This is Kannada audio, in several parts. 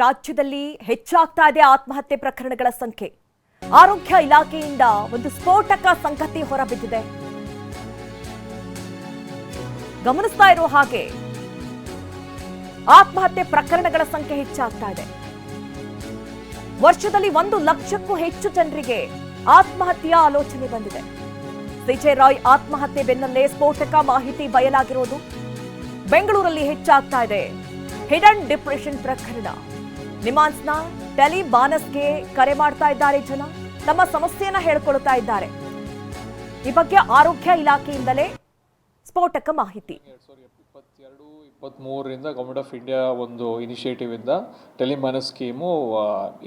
ರಾಜ್ಯದಲ್ಲಿ ಹೆಚ್ಚಾಗ್ತಾ ಇದೆ ಆತ್ಮಹತ್ಯೆ ಪ್ರಕರಣಗಳ ಸಂಖ್ಯೆ. ಆರೋಗ್ಯ ಇಲಾಖೆಯಿಂದ ಒಂದು ಸ್ಫೋಟಕ ಸಂಗತಿ ಹೊರಬಿದ್ದಿದೆ. ಗಮನಿಸ್ತಾ ಇರೋ ಹಾಗೆ ಆತ್ಮಹತ್ಯೆ ಪ್ರಕರಣಗಳ ಸಂಖ್ಯೆ ಹೆಚ್ಚಾಗ್ತಾ ಇದೆ. ವರ್ಷದಲ್ಲಿ 1 ಲಕ್ಷಕ್ಕೂ ಹೆಚ್ಚು ಜನರಿಗೆ ಆತ್ಮಹತ್ಯೆಯ ಆಲೋಚನೆ ಬಂದಿದೆ. ಸಿಜೆ ರಾಯ್ ಆತ್ಮಹತ್ಯೆ ಬೆನ್ನಲ್ಲೇ ಸ್ಫೋಟಕ ಮಾಹಿತಿ ಬಯಲಾಗಿರೋದು. ಬೆಂಗಳೂರಲ್ಲಿ ಹೆಚ್ಚಾಗ್ತಾ ಇದೆ ಹಿಡನ್ ಡಿಪ್ರೆಷನ್ ಪ್ರಕರಣ. ನಿಮಾನ್ಸ್ನ ಟೆಲಿಮಾನಸ್ಗೆ ಕರೆ ಮಾಡ್ತಾ ಇದ್ದಾರೆ ಜನ, ತಮ್ಮ ಸಮಸ್ಯೆಯನ್ನ ಹೇಳ್ಕೊಳ್ತಾ ಇದ್ದಾರೆ. ಈ ಬಗ್ಗೆ ಆರೋಗ್ಯ ಇಲಾಖೆಯಿಂದಲೇ ಸ್ಫೋಟಕ ಮಾಹಿತಿ. 2022-23 ಗವರ್ಮೆಂಟ್ ಆಫ್ ಇಂಡಿಯಾ ಒಂದು ಇನಿಷಿಯೇಟಿವ್ ಇಂದ ಟೆಲಿಮಾನಸ್ ಸ್ಕೀಮು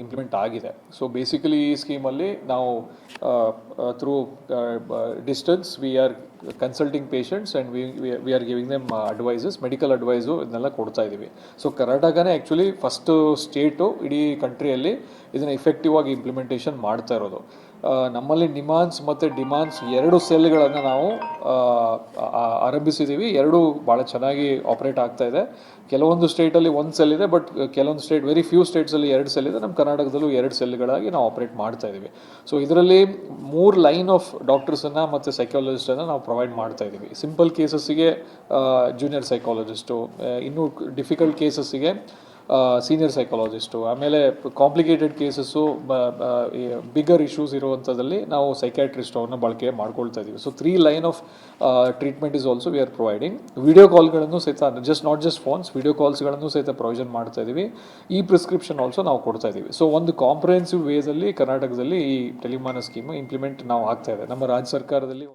ಇಂಪ್ಲಿಮೆಂಟ್ ಆಗಿದೆ. ಸೊ ಬೇಸಿಕಲಿ ಈ ಸ್ಕೀಮಲ್ಲಿ ನಾವು through distance we are consulting patients and we are giving them advises, medical advice ಇದನ್ನೆಲ್ಲ ಕೊಡ್ತಾ ಇದ್ದೀವಿ. ಸೊ ಕರ್ನಾಟಕನೇ ಆ್ಯಕ್ಚುಲಿ ಫಸ್ಟ್ ಸ್ಟೇಟು ಇಡೀ ಕಂಟ್ರಿಯಲ್ಲಿ ಇದನ್ನು ಎಫೆಕ್ಟಿವ್ ಆಗಿ ಇಂಪ್ಲಿಮೆಂಟೇಷನ್ ಮಾಡ್ತಾ ಇರೋದು. ನಮ್ಮಲ್ಲಿ ನಿಮಾನ್ಸ್ ಮತ್ತು ಡಿಮಾನ್ಸ್ 2 ಸೆಲ್ಗಳನ್ನು ನಾವು ಆರಂಭಿಸಿದ್ದೀವಿ. 2 ಭಾಳ ಚೆನ್ನಾಗಿ ಆಪ್ರೇಟ್ ಆಗ್ತಾ ಇದೆ. ಕೆಲವೊಂದು ಸ್ಟೇಟಲ್ಲಿ 1 ಸೆಲ್ ಇದೆ, ಬಟ್ ಕೆಲವೊಂದು ಸ್ಟೇಟ್, ವೆರಿ ಫ್ಯೂ ಸ್ಟೇಟ್ಸಲ್ಲಿ 2 ಸೆಲ್ ಇದೆ. ನಮ್ಮ ಕರ್ನಾಟಕದಲ್ಲೂ 2 ಸೆಲ್ಗಳಾಗಿ ನಾವು ಆಪ್ರೇಟ್ ಮಾಡ್ತಾ ಇದ್ದೀವಿ. ಸೊ ಇದರಲ್ಲಿ 3 ಲೈನ್ ಆಫ್ ಡಾಕ್ಟರ್ಸನ್ನು ಮತ್ತು ಸೈಕಾಲಜಿಸ್ಟನ್ನು ನಾವು ಪ್ರೊವೈಡ್ ಮಾಡ್ತಾ ಇದ್ದೀವಿ. ಸಿಂಪಲ್ ಕೇಸಸ್ಸಿಗೆ ಜೂನಿಯರ್ ಸೈಕಾಲಜಿಸ್ಟು, ಇನ್ನೂ ಡಿಫಿಕಲ್ಟ್ ಕೇಸಸ್ಸಿಗೆ ಸೀನಿಯರ್ ಸೈಕಾಲಜಿಸ್ಟು, ಆಮೇಲೆ ಕಾಂಪ್ಲಿಕೇಟೆಡ್ ಕೇಸಸ್ಸು, ಬಿಗರ್ ಇಶ್ಯೂಸ್ ಇರುವಂಥದ್ದಲ್ಲಿ ನಾವು ಸೈಕ್ಯಾಟ್ರಿಸ್ಟ್ ಅವ್ರನ್ನ ಬಳಕೆ ಮಾಡ್ಕೊಳ್ತಾ ಇದ್ದೀವಿ. So 3 line of treatment is also we are providing. Video ಕಾಲ್ಗಳನ್ನು ಸಹಿತ ನಾಟ್ ಜಸ್ಟ್ ಫೋನ್ಸ್, ವಿಡಿಯೋ ಕಾಲ್ಸ್ಗಳನ್ನು ಸಹಿತ ಪ್ರೊವಿಷನ್ ಮಾಡ್ತಾ ಇದ್ದೀವಿ. ಈ ಪ್ರಿಸ್ಕ್ರಿಪ್ಷನ್ ಆಲ್ಸೋ ನಾವು ಕೊಡ್ತಾ ಇದ್ದೀವಿ. ಸೊ ಒಂದು ಕಾಂಪ್ರಿಹೆನ್ಸಿವ್ ವೇಸಲ್ಲಿ ಕರ್ನಾಟಕದಲ್ಲಿ ಈ ಟೆಲಿಮಾನಸ್ ಸ್ಕೀಮು ಇಂಪ್ಲಿಮೆಂಟ್ ನಾವು ಆಗ್ತಾ ಇದೆ. ನಮ್ಮ ರಾಜ್ಯ ಸರ್ಕಾರದಲ್ಲಿ